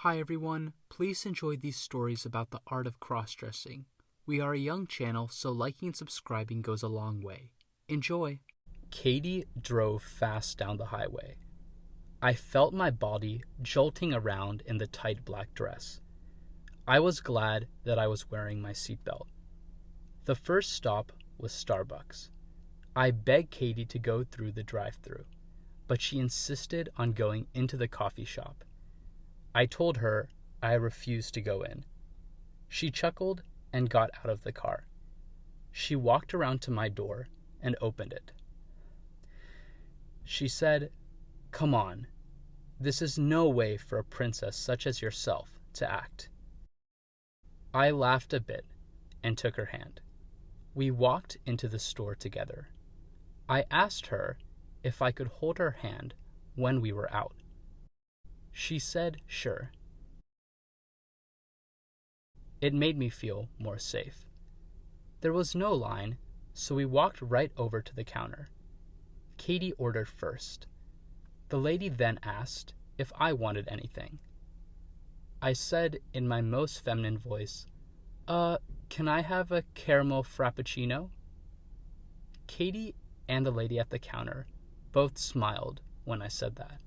Hi everyone, please enjoy these stories about the art of cross-dressing. We are a young channel, so liking and subscribing goes a long way. Enjoy! Katie drove fast down the highway. I felt my body jolting around in the tight black dress. I was glad that I was wearing my seatbelt. The first stop was Starbucks. I begged Katie to go through the drive-thru, but she insisted on going into the coffee shop. I told her I refused to go in. She chuckled and got out of the car. She walked around to my door and opened it. She said, "Come on, this is no way for a princess such as yourself to act." I laughed a bit and took her hand. We walked into the store together. I asked her if I could hold her hand when we were out. She said sure. It made me feel more safe. There was no line, so we walked right over to the counter. Katie ordered first. The lady then asked if I wanted anything. I said in my most feminine voice, can I have a caramel frappuccino?" Katie and the lady at the counter both smiled when I said that.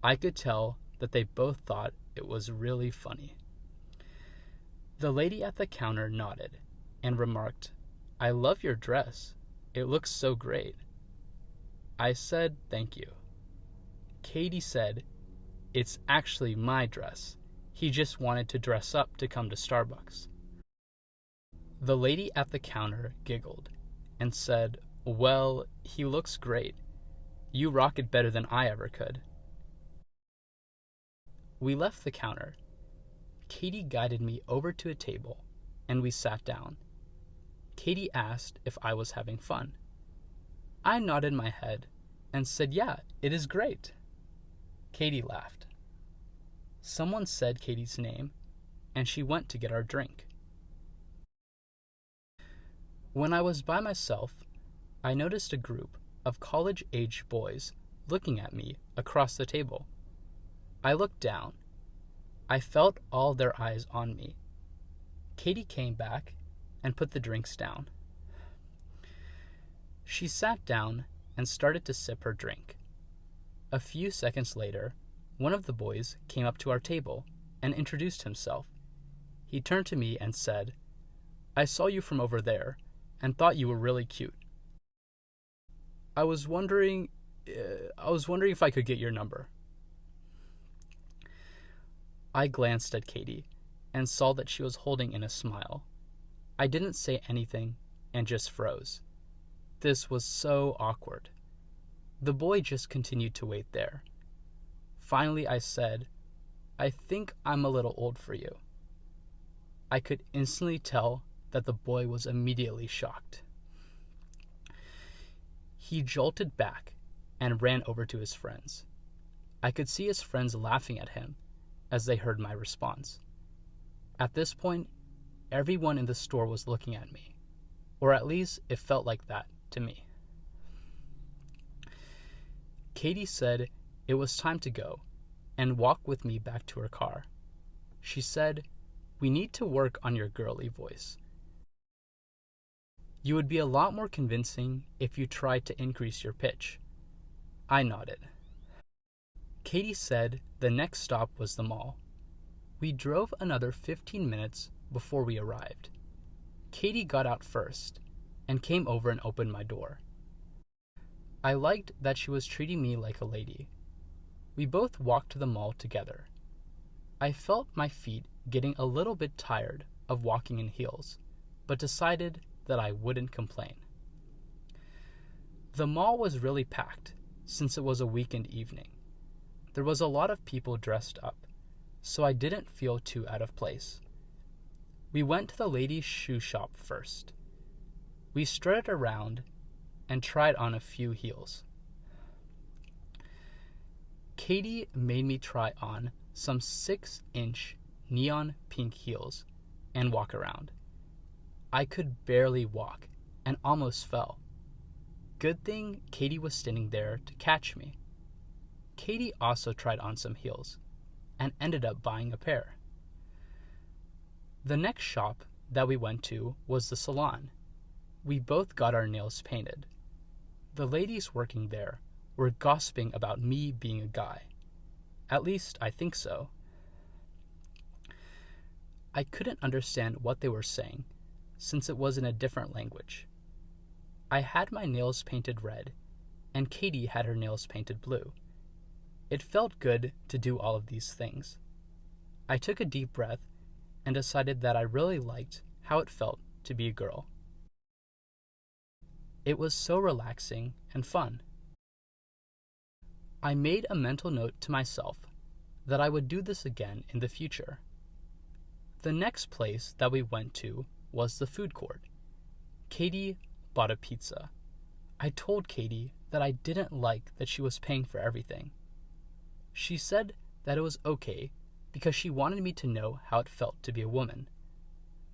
I could tell that they both thought it was really funny. The lady at the counter nodded and remarked, "I love your dress. It looks so great." I said thank you. Katie said, "It's actually my dress. He just wanted to dress up to come to Starbucks." The lady at the counter giggled and said, "Well, he looks great. You rock it better than I ever could." We left the counter. Katie guided me over to a table, and we sat down. Katie asked if I was having fun. I nodded my head and said, "Yeah, it is great." Katie laughed. Someone said Katie's name, and she went to get our drink. When I was by myself, I noticed a group of college-aged boys looking at me across the table. I looked down. I felt all their eyes on me. Katie came back and put the drinks down. She sat down and started to sip her drink. A few seconds later, one of the boys came up to our table and introduced himself. He turned to me and said, "I saw you from over there and thought you were really cute. I was wondering if I could get your number." I glanced at Katie and saw that she was holding in a smile. I didn't say anything and just froze. This was so awkward. The boy just continued to wait there. Finally, I said, "I think I'm a little old for you." I could instantly tell that the boy was immediately shocked. He jolted back and ran over to his friends. I could see his friends laughing at him as they heard my response. At this point, everyone in the store was looking at me, or at least it felt like that to me. Katie said it was time to go and walk with me back to her car. She said, "We need to work on your girly voice. You would be a lot more convincing if you tried to increase your pitch." I nodded. Katie said the next stop was the mall. We drove another 15 minutes before we arrived. Katie got out first and came over and opened my door. I liked that she was treating me like a lady. We both walked to the mall together. I felt my feet getting a little bit tired of walking in heels, but decided that I wouldn't complain. The mall was really packed since it was a weekend evening. There was a lot of people dressed up, so I didn't feel too out of place. We went to the ladies' shoe shop first. We strutted around and tried on a few heels. Katie made me try on some 6-inch neon pink heels and walk around. I could barely walk and almost fell. Good thing Katie was standing there to catch me. Katie also tried on some heels, and ended up buying a pair. The next shop that we went to was the salon. We both got our nails painted. The ladies working there were gossiping about me being a guy. At least I think so. I couldn't understand what they were saying, since it was in a different language. I had my nails painted red, and Katie had her nails painted blue. It felt good to do all of these things. I took a deep breath and decided that I really liked how it felt to be a girl. It was so relaxing and fun. I made a mental note to myself that I would do this again in the future. The next place that we went to was the food court. Katie bought a pizza. I told Katie that I didn't like that she was paying for everything. She said that it was okay because she wanted me to know how it felt to be a woman.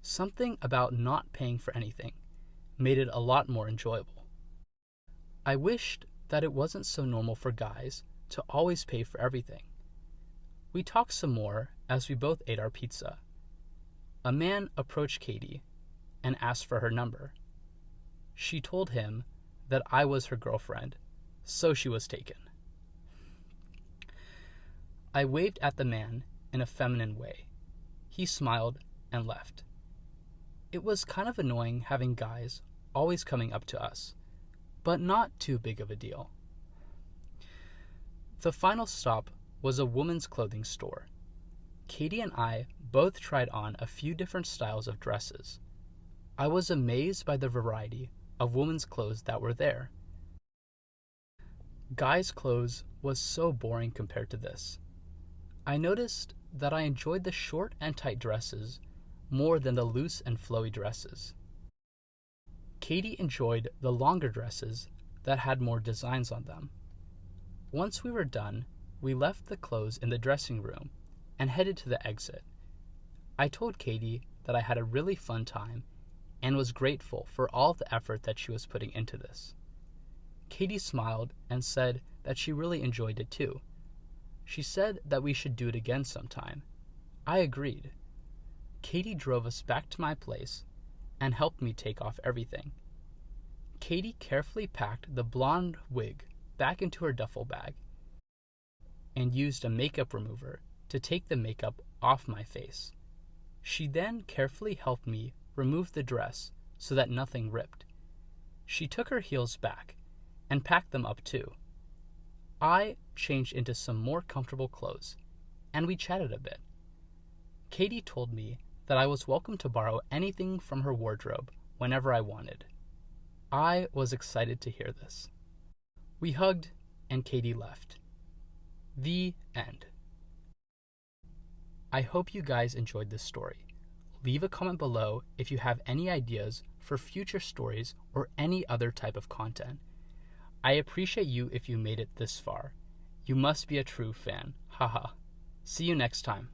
Something about not paying for anything made it a lot more enjoyable. I wished that it wasn't so normal for guys to always pay for everything. We talked some more as we both ate our pizza. A man approached Katie and asked for her number. She told him that I was her girlfriend, so she was taken. I waved at the man in a feminine way. He smiled and left. It was kind of annoying having guys always coming up to us, but not too big of a deal. The final stop was a women's clothing store. Katie and I both tried on a few different styles of dresses. I was amazed by the variety of women's clothes that were there. Guys' clothes was so boring compared to this. I noticed that I enjoyed the short and tight dresses more than the loose and flowy dresses. Katie enjoyed the longer dresses that had more designs on them. Once we were done, we left the clothes in the dressing room and headed to the exit. I told Katie that I had a really fun time and was grateful for all the effort that she was putting into this. Katie smiled and said that she really enjoyed it too. She said that we should do it again sometime. I agreed. Katie drove us back to my place and helped me take off everything. Katie carefully packed the blonde wig back into her duffel bag and used a makeup remover to take the makeup off my face. She then carefully helped me remove the dress so that nothing ripped. She took her heels back and packed them up too. I changed into some more comfortable clothes, and we chatted a bit. Katie told me that I was welcome to borrow anything from her wardrobe whenever I wanted. I was excited to hear this. We hugged, and Katie left. The end. I hope you guys enjoyed this story. Leave a comment below if you have any ideas for future stories or any other type of content. I appreciate you if you made it this far. You must be a true fan. Haha. See you next time.